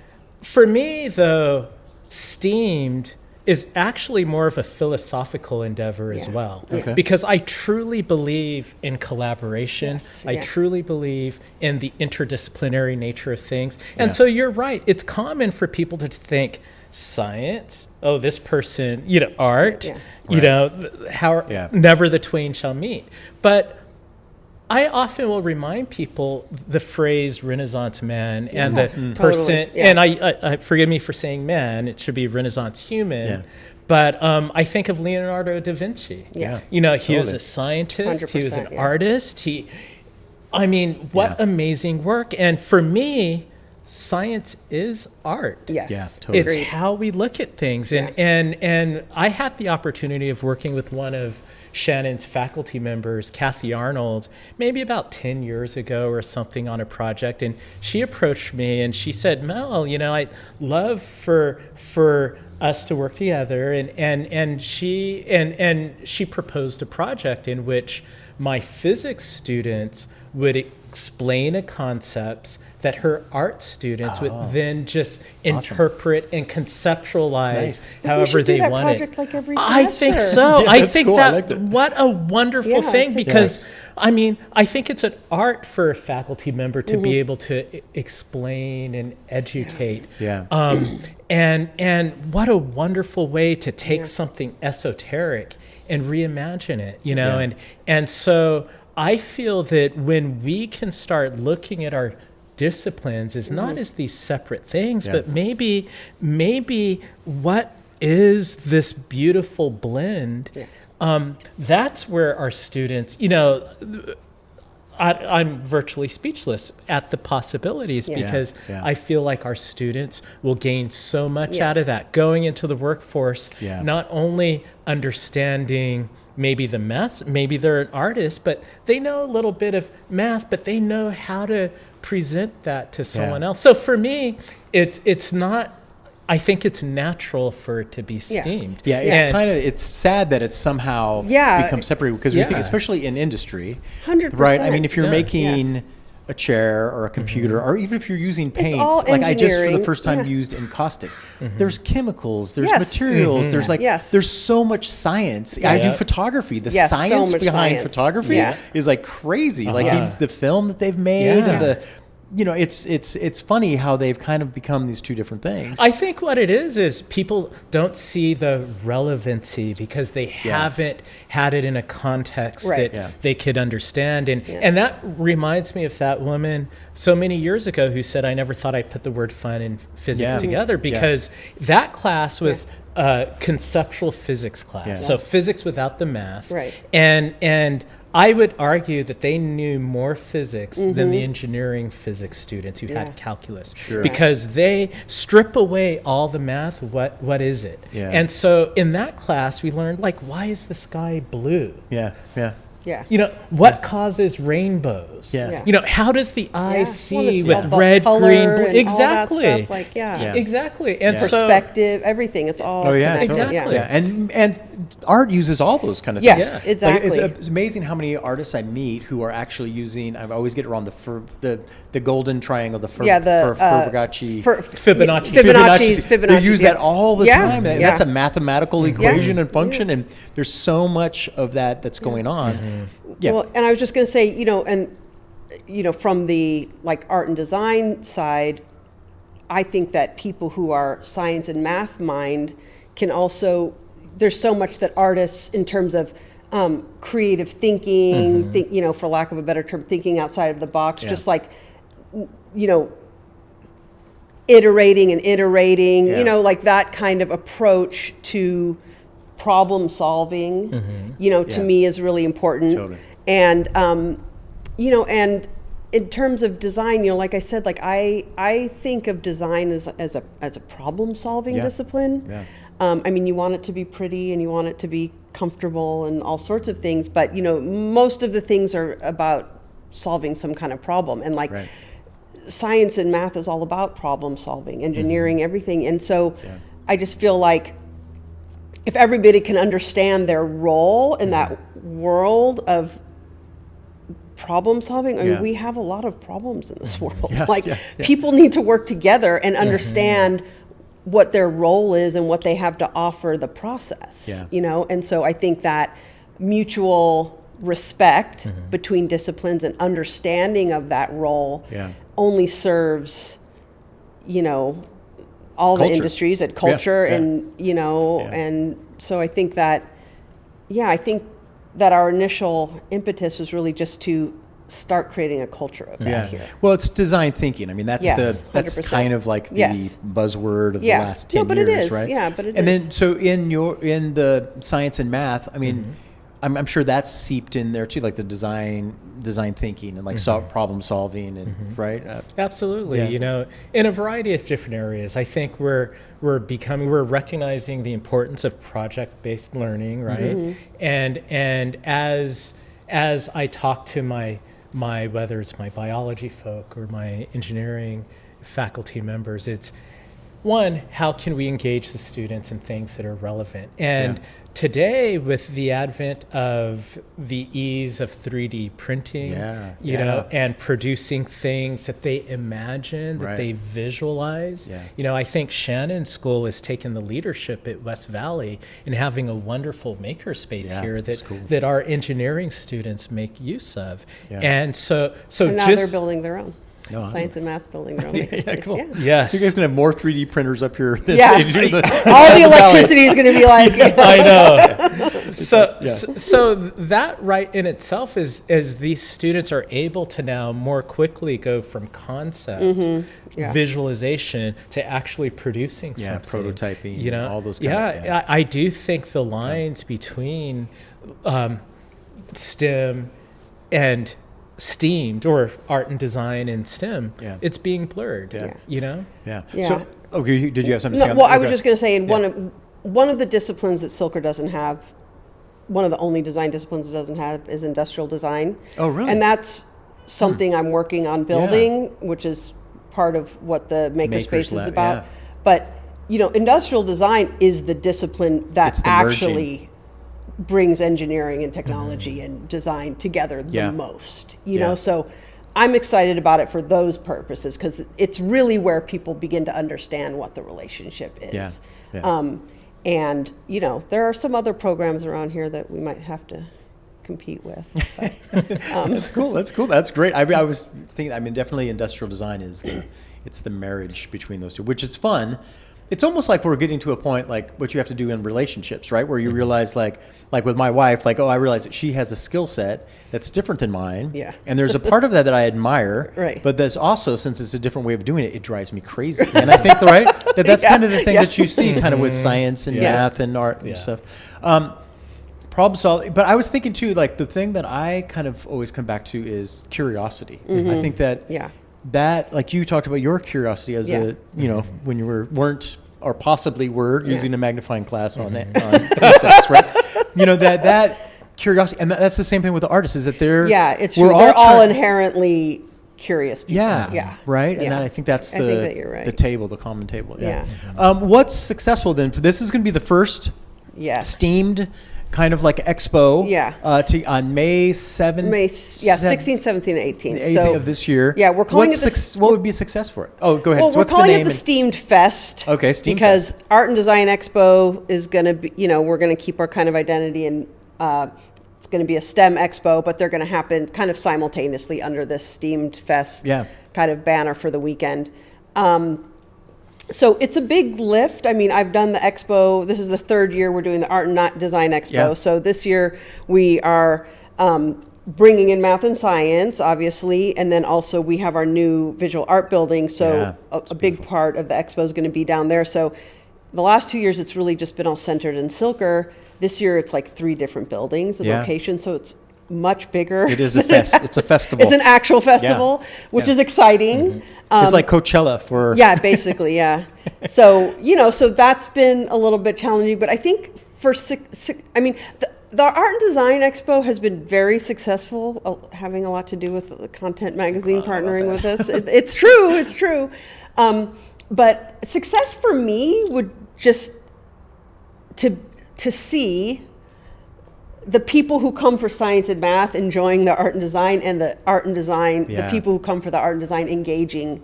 Speaker 4: for me though, STEAMed is actually more of a philosophical endeavor as well.
Speaker 2: Okay.
Speaker 4: Because I truly believe in collaboration.
Speaker 3: Yes,
Speaker 4: I
Speaker 3: yeah.
Speaker 4: truly believe in the interdisciplinary nature of things. And so you're right. It's common for people to think science, oh, this person, art, never the twain shall meet. But I often will remind people the phrase Renaissance man and the person,
Speaker 3: Totally. Yeah.
Speaker 4: and I forgive me for saying man, it should be Renaissance human.
Speaker 2: Yeah.
Speaker 4: But I think of Leonardo da Vinci.
Speaker 3: Yeah.
Speaker 4: He was a scientist, he was an
Speaker 3: 100%, yeah.
Speaker 4: artist. What amazing work. And for me, science is art.
Speaker 3: Yes.
Speaker 2: Yeah, totally.
Speaker 4: It's
Speaker 3: Agreed.
Speaker 4: how we look at things.
Speaker 3: Yeah.
Speaker 4: And I had the opportunity of working with one of Shannon's faculty members, Kathy Arnold, maybe about 10 years ago or something on a project. And she approached me and she said, Mel, I'd love for us to work together. And she proposed a project in which my physics students would explain a concept that her art students would then just interpret and conceptualize however they
Speaker 3: that
Speaker 4: wanted.
Speaker 3: project like every
Speaker 4: I think
Speaker 3: semester.
Speaker 4: so.
Speaker 2: Yeah,
Speaker 4: I
Speaker 2: that's
Speaker 4: think
Speaker 2: cool. I
Speaker 4: that
Speaker 2: liked it.
Speaker 4: what a wonderful
Speaker 3: Yeah,
Speaker 4: thing,
Speaker 3: it's
Speaker 4: because I think it's an art for a faculty member to be able to explain and educate.
Speaker 2: Yeah.
Speaker 4: And what a wonderful way to take something esoteric and reimagine it, and so I feel that when we can start looking at our disciplines as not as these separate things, but maybe what is this beautiful blend? That's where our students, I'm virtually speechless at the possibilities because I feel like our students will gain so much out of that going into the workforce, not only understanding maybe the math, maybe they're an artist, but they know a little bit of math, but they know how to present that to someone else. So for me, it's not, I think it's natural for it to be steamed.
Speaker 2: Yeah, it's sad that it's somehow become separated because we think, especially in industry,
Speaker 3: 100%.
Speaker 2: right? I mean, if you're
Speaker 4: Yeah.
Speaker 2: making a chair or a computer, or even if you're using paints,
Speaker 3: all
Speaker 2: like I just for the
Speaker 3: engineering.
Speaker 2: first time used encaustic. There's chemicals, there's
Speaker 3: Yes.
Speaker 2: materials, there's there's so much science. I do photography. The
Speaker 3: Yes, so
Speaker 2: science
Speaker 3: much
Speaker 2: behind
Speaker 3: science.
Speaker 2: photography
Speaker 3: Yeah.
Speaker 2: is like crazy. Like the film that they've made and the it's funny how they've kind of become these two different things.
Speaker 4: I think what it is people don't see the relevancy because they haven't had it in a context that they could understand. And that reminds me of that woman so many years ago who said, I never thought I'd put the word fun and physics together, because that class was a conceptual physics class. So physics without the math.
Speaker 3: Right.
Speaker 4: And I would argue that they knew more physics than the engineering physics students who had calculus, because they strip away all the math. What is it?
Speaker 2: Yeah.
Speaker 4: And so in that class, we learned, why is the sky blue?
Speaker 2: Yeah.
Speaker 3: Yeah.
Speaker 4: What causes rainbows?
Speaker 2: Yeah.
Speaker 4: How does the eye see
Speaker 3: Well,
Speaker 4: with
Speaker 3: the
Speaker 4: red,
Speaker 3: color
Speaker 4: green, blue?
Speaker 3: and
Speaker 4: Exactly.
Speaker 3: all that stuff,
Speaker 4: Exactly. And so
Speaker 3: perspective, everything. It's all connected.
Speaker 4: totally.
Speaker 3: Yeah.
Speaker 4: Exactly.
Speaker 2: And art uses all those kind of
Speaker 3: Yes,
Speaker 2: things.
Speaker 3: exactly.
Speaker 2: It's amazing how many artists I meet who are actually using. I always get it wrong. The golden triangle, Fibonacci.
Speaker 3: Fibonacci.
Speaker 2: They use that all the time. And
Speaker 3: Yeah.
Speaker 2: that's a mathematical equation and function. And there's so much of that that's going on. Yeah.
Speaker 3: Well, and I was just going to say, from the art and design side, I think that people who are science and math mind can also, there's so much that artists, in terms of creative thinking, for lack of a better term, thinking outside of the box, just iterating and iterating, that kind of approach to problem solving, to me is really important.
Speaker 2: Totally.
Speaker 3: And, and in terms of design, like I said, I think of design as a problem solving discipline.
Speaker 2: Yeah.
Speaker 3: You want it to be pretty and you want it to be comfortable and all sorts of things, but most of the things are about solving some kind of problem. And science and math is all about problem solving, engineering, everything. And so I just feel like if everybody can understand their role in that world of problem solving, we have a lot of problems in this world. People need to work together and understand what their role is and what they have to offer the process.
Speaker 2: Yeah.
Speaker 3: You know, and so I think that mutual respect between disciplines and understanding of that role only serves, you know, all
Speaker 2: Culture.
Speaker 3: the industries and culture
Speaker 2: Yeah.
Speaker 3: and, you know, and so I think that, I think that our initial impetus was really just to start creating a culture of that here.
Speaker 2: Well, it's design thinking. I mean, that's
Speaker 3: Yes,
Speaker 2: that's
Speaker 3: 100%.
Speaker 2: kind of like the
Speaker 3: Yes.
Speaker 2: buzzword of
Speaker 3: Yeah.
Speaker 2: the last 10
Speaker 3: No, but
Speaker 2: years,
Speaker 3: it is.
Speaker 2: right?
Speaker 3: Yeah, but it
Speaker 2: and
Speaker 3: is.
Speaker 2: then, so in the science and math, I mean, I'm sure that's seeped in there too, like the design thinking and like problem solving and right.
Speaker 4: Absolutely.
Speaker 2: Yeah.
Speaker 4: You know, in a variety of different areas, I think we're recognizing the importance of project-based learning, right? And as I talk to my whether it's my biology folk or my engineering faculty members, it's one, how can we engage the students in things that are relevant? And today, with the advent of the ease of 3D printing, you know, and producing things that they imagine, that they visualize, you know, I think Shannon's school has taken the leadership at West Valley in having a wonderful makerspace here that our engineering students make use of. And so
Speaker 3: And now
Speaker 4: just
Speaker 3: they're building their own. Science and math building their own makerspace.
Speaker 2: Cool.
Speaker 4: Yes.
Speaker 2: You guys gonna have more 3D printers up here than
Speaker 3: Yeah.
Speaker 2: they do in
Speaker 3: All the electricity is going to be like,
Speaker 4: I know. So that right in itself is these students are able to now more quickly go from concept, visualization to actually producing something.
Speaker 2: prototyping,
Speaker 4: You know,
Speaker 2: all those kind of,
Speaker 4: I do think the lines between STEM and STEAmed, or art and design and STEM, it's being blurred. You know.
Speaker 2: Yeah.
Speaker 3: Yeah.
Speaker 2: So, okay, did you have something to say
Speaker 3: no,
Speaker 2: on
Speaker 3: well,
Speaker 2: that?
Speaker 3: I was just going to say, one of the disciplines that Cilker doesn't have, one of the only design disciplines it doesn't have, is industrial design.
Speaker 2: Oh, really?
Speaker 3: And that's something I'm working on building, which is part of what the makerspace is
Speaker 2: Lab,
Speaker 3: about. But, you know, industrial design is the discipline that
Speaker 2: It's the
Speaker 3: actually brings engineering and technology and design together the most, you know? So I'm excited about it for those purposes, because it's really where people begin to understand what the relationship is. And, you know, there are some other programs around here that we might have to compete with.
Speaker 2: That's cool. That's great. I was thinking, I mean, definitely industrial design is it's the marriage between those two, which is fun. It's almost like we're getting to a point like what you have to do in relationships, right? Where you realize like with my wife, like, oh, I realize that she has a skill set that's different than mine.
Speaker 3: Yeah.
Speaker 2: And there's a part of that I admire.
Speaker 3: Right.
Speaker 2: But there's also, since it's a different way of doing it, it drives me crazy. And I think, that's kind of the thing that you see kind of with science and math and art and stuff. Problem solving. But I was thinking too, like the thing that I kind of always come back to is curiosity. I think that that, like you talked about your curiosity as a, you know, when you weren't or possibly were using a magnifying glass on insects, right? You know, that curiosity, and that's the same thing with the artists, is that they're
Speaker 3: it's true. They're all inherently curious people.
Speaker 2: Right. And then I think that's
Speaker 3: I think that you're right.
Speaker 2: the table, the common table. What's successful then? This is going to be the first steamed kind of like expo on May 7th.
Speaker 3: 16th, 17th, and 18th.
Speaker 2: 8th of this year.
Speaker 3: Yeah, we're calling it
Speaker 2: what would be a success for it? Oh, go ahead.
Speaker 3: Well,
Speaker 2: So
Speaker 3: we're
Speaker 2: what's
Speaker 3: calling
Speaker 2: the name?
Speaker 3: it the Steamed Fest.
Speaker 2: Okay, Steamed
Speaker 3: because
Speaker 2: Fest.
Speaker 3: Art and Design Expo is going to be, you know, we're going to keep our kind of identity, and it's going to be a STEM expo, but they're going to happen kind of simultaneously under this Steamed Fest kind of banner for the weekend. So it's a big lift. I mean, I've done the expo. This is the third year we're doing the Art and Design Expo. So this year we are bringing in math and science, obviously, and then also we have our new visual art building. So a big part of the expo is going to be down there. So the last 2 years, it's really just been all centered in Cilker. This year, it's like 3 different buildings and locations. So it's much bigger.
Speaker 2: It is a fest. It's a festival.
Speaker 3: It's an actual festival, which is exciting.
Speaker 2: It's like Coachella for...
Speaker 3: basically, So, you know, so that's been a little bit challenging, but I think for the Art and Design Expo has been very successful, having a lot to do with the Content Magazine partnering with us. It's true. But success for me would just to see the people who come for science and math enjoying the art and design, and the art and design, the people who come for the art and design engaging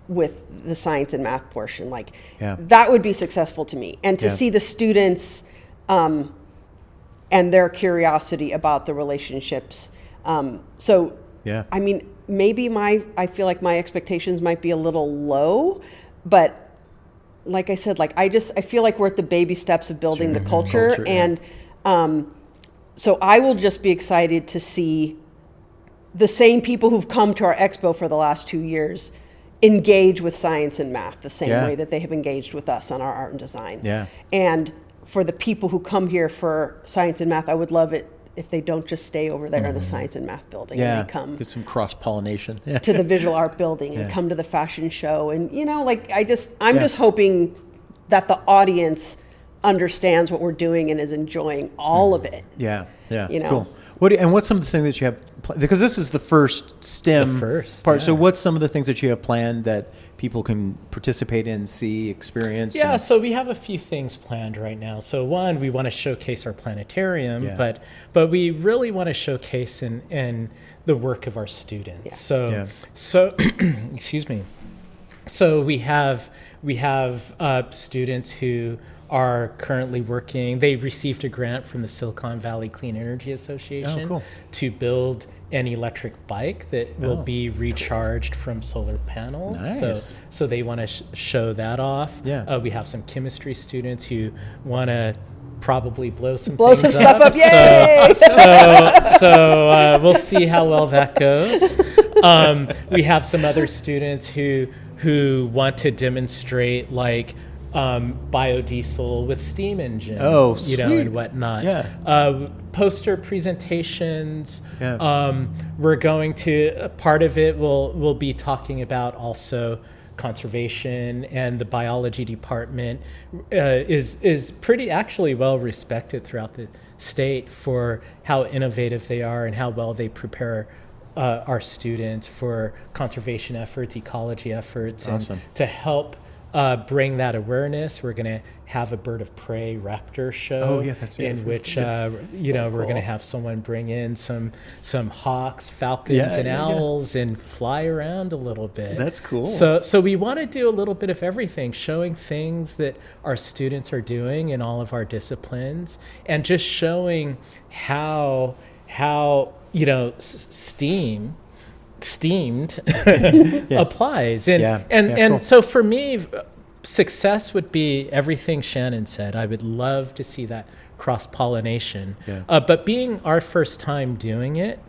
Speaker 3: with the science and math portion. Like
Speaker 2: Yeah.
Speaker 3: that would be successful to me. And to
Speaker 2: Yeah.
Speaker 3: see the students and their curiosity about the relationships. So,
Speaker 2: Yeah.
Speaker 3: I mean, maybe I feel like my expectations might be a little low, but like I said, like I feel like we're at the baby steps of building the culture.
Speaker 2: yeah.
Speaker 3: And so I will just be excited to see the same people who've come to our expo for the last 2 years engage with science and math the same
Speaker 2: Yeah.
Speaker 3: way that they have engaged with us on our art and design.
Speaker 2: Yeah.
Speaker 3: And for the people who come here for science and math, I would love it if they don't just stay over there in the science and math building.
Speaker 2: Yeah.
Speaker 3: And they come
Speaker 2: Get some cross-pollination. Yeah.
Speaker 3: to the visual art building and
Speaker 2: Yeah.
Speaker 3: come to the fashion show. And, you know, like I'm just hoping that the audience understands what we're doing and is enjoying all of it.
Speaker 2: Yeah. Yeah.
Speaker 3: You know.
Speaker 2: Cool. What's some of the things that you have, because this is the first STEM part.
Speaker 4: yeah.
Speaker 2: So what's some of the things that you have planned that people can participate in, see, experience?
Speaker 4: Yeah, so we have a few things planned right now. So one, we want to showcase our planetarium,
Speaker 2: Yeah.
Speaker 4: but we really want to showcase in the work of our students.
Speaker 3: Yeah.
Speaker 4: So excuse me. So we have students who are currently working. They received a grant from the Silicon Valley Clean Energy Association
Speaker 2: cool.
Speaker 4: to build an electric bike that will be recharged from solar panels.
Speaker 2: Nice.
Speaker 4: So they want to show that off.
Speaker 2: Yeah.
Speaker 4: We have some chemistry students who want to probably blow some
Speaker 3: stuff up. Yay!
Speaker 4: So we'll see how well that goes. We have some other students who want to demonstrate like biodiesel with steam engines,
Speaker 2: sweet.
Speaker 4: and whatnot.
Speaker 2: Yeah.
Speaker 4: Poster presentations.
Speaker 2: Yeah.
Speaker 4: We're going to, part of it will be talking about also conservation, and the biology department is pretty actually well respected throughout the state for how innovative they are and how well they prepare our students for conservation efforts, ecology efforts,
Speaker 2: Awesome.
Speaker 4: and to help bring that awareness. We're going to have a bird of prey raptor show.
Speaker 2: Oh, yeah, that's it.
Speaker 4: in which
Speaker 2: Yeah.
Speaker 4: we're going
Speaker 2: cool.
Speaker 4: to have someone bring in some hawks, falcons,
Speaker 2: Yeah,
Speaker 4: and
Speaker 2: yeah, yeah.
Speaker 4: owls and fly around a little bit.
Speaker 2: That's cool.
Speaker 4: So we want to do a little bit of everything, showing things that our students are doing in all of our disciplines, and just showing how steamed applies. And
Speaker 2: cool.
Speaker 4: so for me, success would be everything Shannon said. I would love to see that cross-pollination.
Speaker 2: Yeah.
Speaker 4: But being our first time doing it,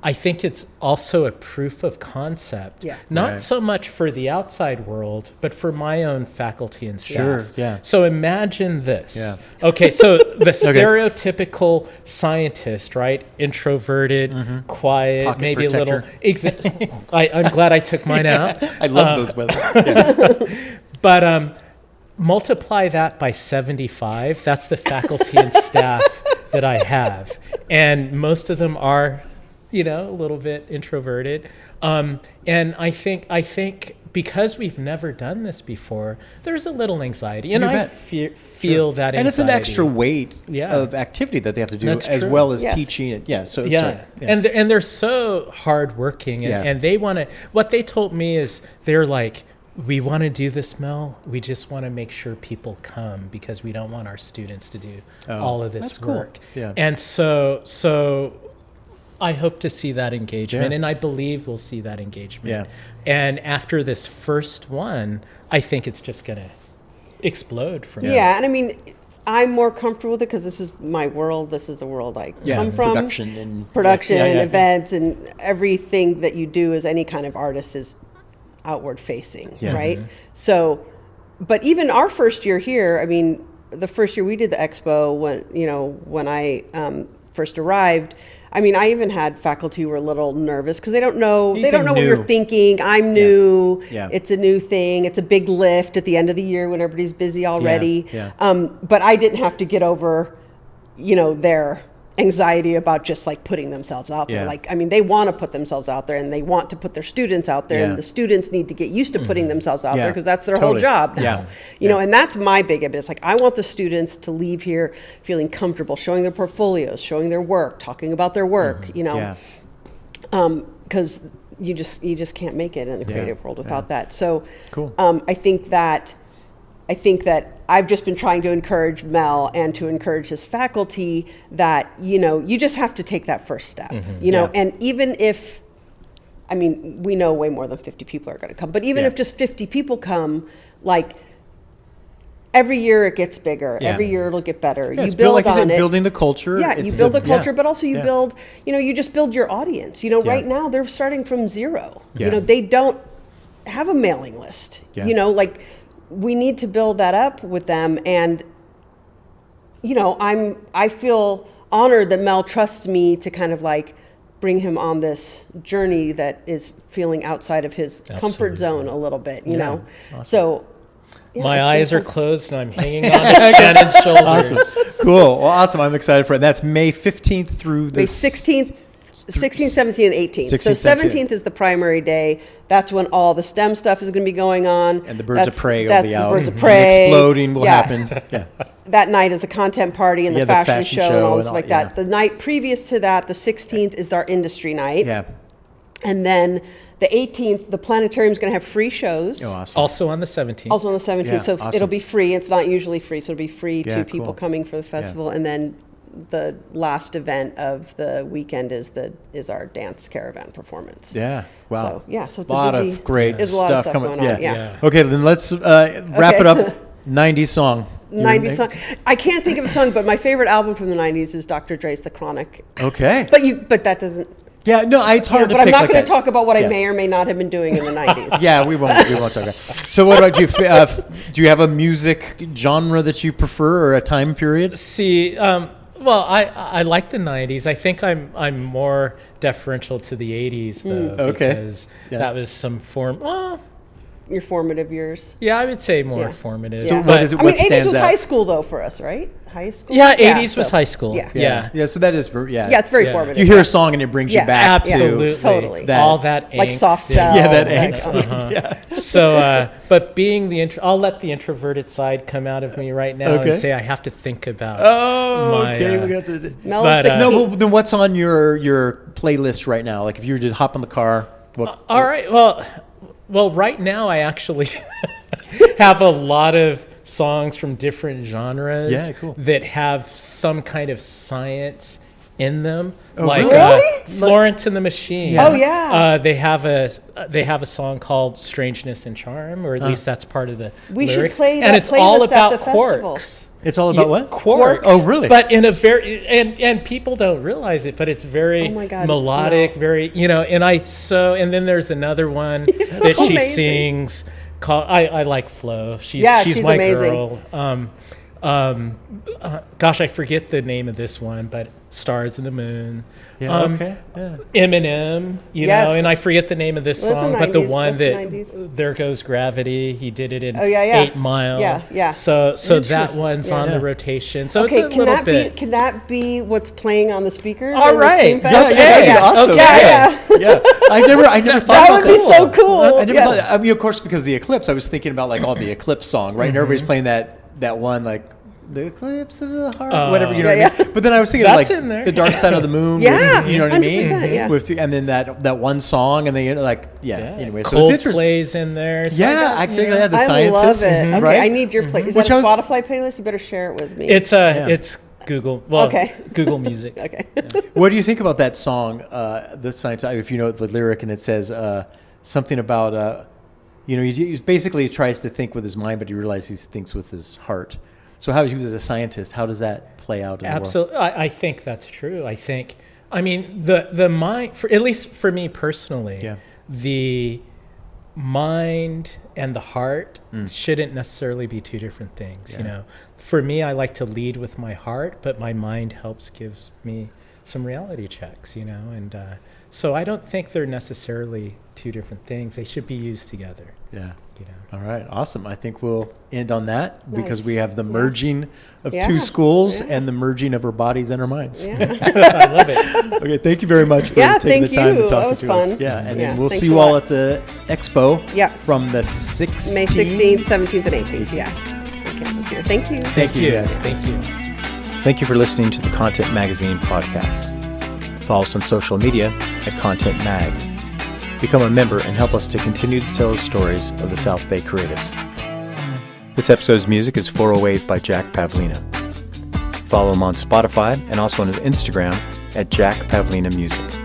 Speaker 4: I think it's also a proof of concept.
Speaker 3: Yeah.
Speaker 4: Not
Speaker 2: Right.
Speaker 4: so much for the outside world, but for my own faculty and staff.
Speaker 2: Sure, yeah.
Speaker 4: So imagine this.
Speaker 2: Yeah.
Speaker 4: Okay, so the stereotypical scientist, right? Introverted, quiet,
Speaker 2: Pocket
Speaker 4: maybe
Speaker 2: protector.
Speaker 4: a little. I'm glad I took mine out.
Speaker 2: I love those weather.
Speaker 4: But multiply that by 75. That's the faculty and staff that I have, and most of them are, a little bit introverted. And I think because we've never done this before, there's a little anxiety, and
Speaker 2: You
Speaker 4: I
Speaker 2: bet.
Speaker 4: feel that anxiety.
Speaker 2: And it's an extra weight
Speaker 4: Yeah.
Speaker 2: of activity that they have to do,
Speaker 4: That's
Speaker 2: as
Speaker 4: true.
Speaker 2: well as
Speaker 3: Yes.
Speaker 2: teaching it. Yeah. So
Speaker 4: Yeah.
Speaker 2: sorry.
Speaker 4: And they're so hardworking, and,
Speaker 2: Yeah.
Speaker 4: and they want to. What they told me is they're like, we want to do this, Mel. We just want to make sure people come because we don't want our students to do all of this
Speaker 2: that's cool.
Speaker 4: work.
Speaker 2: Yeah.
Speaker 4: And so I hope to see that engagement,
Speaker 2: Yeah.
Speaker 4: and I believe we'll see that engagement.
Speaker 2: Yeah.
Speaker 4: And after this first one, I think it's just going to explode from there.
Speaker 3: Yeah, and I mean, I'm more comfortable with it because this is my world. This is the world I come from.
Speaker 2: Production
Speaker 3: Production,
Speaker 2: yeah.
Speaker 3: events, and everything that you do as any kind of artist is outward facing,
Speaker 2: Yeah.
Speaker 3: right? So, but even our first year here, I mean, the first year we did the expo, when I first arrived, I mean, I even had faculty who were a little nervous because they don't know what you're
Speaker 2: new.
Speaker 3: thinking. I'm new.
Speaker 2: Yeah.
Speaker 3: It's a new thing. It's a big lift at the end of the year when everybody's busy already.
Speaker 2: Yeah.
Speaker 3: But I didn't have to get over, their anxiety about just like putting themselves out there.
Speaker 2: Yeah.
Speaker 3: Like, I mean, they want to put themselves out there, and they want to put their students out there,
Speaker 2: Yeah.
Speaker 3: and the students need to get used to putting themselves out
Speaker 2: Yeah.
Speaker 3: there because that's their
Speaker 2: Totally.
Speaker 3: whole job now.
Speaker 2: Yeah.
Speaker 3: You know, and that's my big impetus. Like, I want the students to leave here feeling comfortable, showing their portfolios, showing their work, talking about their work,
Speaker 2: Yeah.
Speaker 3: because you just can't make it in the creative world without that. So
Speaker 2: Cool.
Speaker 3: I think that I've just been trying to encourage Mel and to encourage his faculty that, you just have to take that first step, and even if, we know way more than 50 people are going to come, but even if just 50 people come, like, every year it gets bigger.
Speaker 2: Yeah.
Speaker 3: Every year it'll get better.
Speaker 2: Yeah,
Speaker 3: you
Speaker 2: it's
Speaker 3: build
Speaker 2: like you
Speaker 3: on
Speaker 2: said,
Speaker 3: it.
Speaker 2: building the culture.
Speaker 3: Yeah, you build the culture, but also you
Speaker 2: Yeah.
Speaker 3: build, you just build your audience. Right now they're starting from zero.
Speaker 2: Yeah.
Speaker 3: They don't have a mailing list.
Speaker 2: Yeah.
Speaker 3: Like, we need to build that up with them. And, I feel honored that Mel trusts me to kind of like bring him on this journey that is feeling outside of his comfort zone a little bit, know?
Speaker 2: Awesome.
Speaker 3: So yeah,
Speaker 4: My
Speaker 3: it's
Speaker 4: eyes
Speaker 3: been
Speaker 4: are
Speaker 3: fun.
Speaker 4: closed and I'm hanging on to Shannon's shoulders.
Speaker 2: Awesome. Cool. Well, awesome. I'm excited for it. That's May 15th through the
Speaker 3: May 16th, 16th, 17th, and 18th.
Speaker 2: 16th,
Speaker 3: So
Speaker 2: 17th.
Speaker 3: 17th is the primary day. That's when all the STEM stuff is going to be going on.
Speaker 2: And the birds of prey will be
Speaker 3: the
Speaker 2: out.
Speaker 3: birds of
Speaker 2: Mhm.
Speaker 3: prey.
Speaker 2: Exploding will
Speaker 3: Yeah.
Speaker 2: happen. Yeah.
Speaker 3: That night is the content party and
Speaker 2: Yeah,
Speaker 3: the
Speaker 2: the
Speaker 3: fashion
Speaker 2: fashion
Speaker 3: show
Speaker 2: show
Speaker 3: and all
Speaker 2: and
Speaker 3: this
Speaker 2: all-
Speaker 3: like
Speaker 2: yeah.
Speaker 3: that. The night previous to that, the 16th, is our industry night.
Speaker 2: Yeah.
Speaker 3: And then the 18th, the planetarium is going to have free shows.
Speaker 2: Oh, awesome.
Speaker 4: Also on the 17th.
Speaker 3: Also on the 17th,
Speaker 2: Yeah,
Speaker 3: so
Speaker 2: awesome.
Speaker 3: it'll be free. It's not usually free, so it'll be free
Speaker 2: Yeah,
Speaker 3: to people
Speaker 2: cool.
Speaker 3: coming for the festival. And then the last event of the weekend is our Dance Caravan performance.
Speaker 2: Yeah. Wow.
Speaker 3: So, so it's
Speaker 2: a lot
Speaker 3: a busy,
Speaker 2: of great
Speaker 3: there's a lot of
Speaker 2: stuff coming.
Speaker 3: going on.
Speaker 2: Yeah. Okay, then let's wrap it up. 90s song.
Speaker 3: 90s song. I can't think of a song, but my favorite album from the 90s is Dr. Dre's The Chronic.
Speaker 2: Okay.
Speaker 3: But that doesn't.
Speaker 2: Yeah. No, it's hard to
Speaker 3: But I'm
Speaker 2: pick
Speaker 3: not
Speaker 2: like
Speaker 3: going
Speaker 2: that.
Speaker 3: to talk about what I
Speaker 2: Yeah.
Speaker 3: may or may not have been doing in the 90s.
Speaker 2: Yeah, we won't talk about it. So what about you? Do you have a music genre that you prefer or a time period?
Speaker 4: See, well, I like the 90s. I think I'm more deferential to the 80s though,
Speaker 2: Okay.
Speaker 4: because
Speaker 2: Yeah.
Speaker 4: that was some form. Well,
Speaker 3: Your formative years.
Speaker 4: yeah, I would say more
Speaker 3: Yeah.
Speaker 4: formative.
Speaker 3: So
Speaker 2: what
Speaker 4: but-
Speaker 2: is it?
Speaker 3: I mean,
Speaker 2: What
Speaker 3: 80s
Speaker 2: stands
Speaker 3: was
Speaker 2: out?
Speaker 3: high school, though, for us, right? High school?
Speaker 4: Yeah, 80s was
Speaker 3: so-
Speaker 4: high school.
Speaker 3: Yeah.
Speaker 4: Yeah.
Speaker 2: Yeah, so that is
Speaker 3: Yeah, it's very
Speaker 4: Yeah.
Speaker 3: formative.
Speaker 2: You hear a song and it brings you
Speaker 3: Yeah.
Speaker 2: back
Speaker 4: Absolutely.
Speaker 2: to
Speaker 3: Totally.
Speaker 2: that.
Speaker 4: All that
Speaker 3: Like
Speaker 4: angst
Speaker 3: Soft
Speaker 4: and-
Speaker 3: Cell.
Speaker 2: Yeah, that
Speaker 3: like,
Speaker 2: angst. Yeah.
Speaker 4: So, but being I'll let the introverted side come out of me right now
Speaker 2: Okay.
Speaker 4: and say I have to think about.
Speaker 2: Oh,
Speaker 4: my,
Speaker 2: okay. We got the.
Speaker 3: Mel's
Speaker 4: But,
Speaker 3: the
Speaker 2: No,
Speaker 3: king.
Speaker 2: well, then what's on your playlist right now? Like if you were to hop in the car, what?
Speaker 4: All right. Well, right now I actually have a lot of songs from different genres
Speaker 2: Yeah, cool.
Speaker 4: that have some kind of science in them.
Speaker 2: Oh,
Speaker 4: like
Speaker 3: really?
Speaker 4: Florence and the Machine.
Speaker 2: Yeah.
Speaker 3: Oh, yeah.
Speaker 4: They have a song called "Strangeness and Charm," or at least that's part of the
Speaker 3: We should
Speaker 4: lyrics.
Speaker 3: play
Speaker 4: and
Speaker 3: that
Speaker 4: it's all
Speaker 3: playlist at
Speaker 4: about
Speaker 3: the festival.
Speaker 4: quarks.
Speaker 2: It's all about what?
Speaker 4: Quarks.
Speaker 2: Oh, really?
Speaker 4: But in a very and people don't realize it, but it's very
Speaker 3: Oh my God,
Speaker 4: melodic,
Speaker 3: wow.
Speaker 4: very and then there's another one
Speaker 3: He's so
Speaker 4: that she
Speaker 3: amazing.
Speaker 4: sings called I like Flo. She's
Speaker 3: she's
Speaker 4: my
Speaker 3: amazing.
Speaker 4: girl. Gosh, I forget the name of this one, but Stars in the Moon.
Speaker 2: Yeah. Okay. Yeah.
Speaker 4: Eminem, you
Speaker 3: Yes.
Speaker 4: know, and I forget the name of this
Speaker 3: Well, that's
Speaker 4: song,
Speaker 3: the
Speaker 4: but the
Speaker 3: 90s,
Speaker 4: one
Speaker 3: that's the
Speaker 4: that
Speaker 3: 90s.
Speaker 4: There Goes Gravity, he did it in
Speaker 3: Oh, yeah, yeah.
Speaker 4: 8 Mile.
Speaker 3: Yeah, yeah.
Speaker 4: So that
Speaker 3: Interesting.
Speaker 4: one's
Speaker 3: Yeah.
Speaker 4: on
Speaker 2: Yeah.
Speaker 4: the rotation. So
Speaker 3: Okay,
Speaker 4: it's a little bit.
Speaker 3: can that be what's playing on the speakers?
Speaker 4: All
Speaker 3: in the
Speaker 4: right.
Speaker 3: Steam Fest?
Speaker 2: Yeah,
Speaker 4: Okay.
Speaker 2: yeah, awesome.
Speaker 4: Okay.
Speaker 3: Yeah,
Speaker 2: Yeah. I never thought
Speaker 3: That
Speaker 2: about
Speaker 3: would be so cool.
Speaker 2: I never
Speaker 3: Yeah.
Speaker 2: thought. I mean, of course, because of the eclipse, I was thinking about like all the eclipse song, right? And everybody's playing that one like. The eclipse of the heart, whatever, you know
Speaker 3: Yeah,
Speaker 2: what I mean? But then I was thinking
Speaker 4: That's
Speaker 2: like
Speaker 4: in there.
Speaker 2: the dark side of the moon.
Speaker 3: Yeah,
Speaker 2: you know what I mean?
Speaker 3: 100%, yeah.
Speaker 2: And then that one song, and then
Speaker 3: Oh,
Speaker 2: anyway, so it's interesting.
Speaker 4: Coldplay's in there. So I
Speaker 2: Yeah,
Speaker 4: got,
Speaker 2: actually,
Speaker 4: you know,
Speaker 2: yeah, the
Speaker 3: I
Speaker 2: scientists,
Speaker 3: love it. Okay,
Speaker 2: right?
Speaker 3: I need your play. Is
Speaker 2: Which
Speaker 3: that a
Speaker 2: I was-
Speaker 3: Spotify playlist? You better share it with me.
Speaker 4: it's Google. Well,
Speaker 3: Okay.
Speaker 4: Google Music.
Speaker 3: okay.
Speaker 2: What do you think about that song, the science? If you know the lyric, and it says something about, he basically tries to think with his mind, but he realizes he thinks with his heart. So how, you as a scientist, how does that play out in the world?
Speaker 4: Absolutely, I think that's true. I mean, the mind, at least for me personally,
Speaker 2: Yeah.
Speaker 4: the mind and the heart shouldn't necessarily be two different things.
Speaker 2: Yeah.
Speaker 4: You know, for me, I like to lead with my heart, but my mind gives me some reality checks. You know, and so I don't think they're necessarily two different things. They should be used together.
Speaker 2: Yeah.
Speaker 4: You know.
Speaker 2: All right, awesome. I think we'll end on that because
Speaker 3: Nice.
Speaker 2: we have the merging of
Speaker 3: Yeah.
Speaker 2: two schools
Speaker 3: Yeah.
Speaker 2: and the merging of our bodies and our minds.
Speaker 3: Yeah.
Speaker 4: I love it.
Speaker 2: Okay, thank you very much for
Speaker 3: Yeah,
Speaker 2: taking the
Speaker 3: thank
Speaker 2: time
Speaker 3: you.
Speaker 2: to talk
Speaker 3: That was
Speaker 2: to us.
Speaker 3: fun.
Speaker 2: Yeah, and
Speaker 3: Yeah,
Speaker 2: then we'll
Speaker 3: thanks
Speaker 2: see
Speaker 3: a
Speaker 2: you all
Speaker 3: lot.
Speaker 2: at the expo
Speaker 3: Yeah.
Speaker 2: from the 16th.
Speaker 3: May 16th, 17th, and 18th. Yeah. The campus here. Thank you.
Speaker 2: Thank you, guys.
Speaker 4: Thank you.
Speaker 1: Thank you for listening to the Content Magazine podcast. Follow us on social media at Content Mag. Become a member and help us to continue to tell the stories of the South Bay creatives. This episode's music is 408 by Jack Pavlina. Follow him on Spotify and also on his Instagram at Jack Pavlina Music.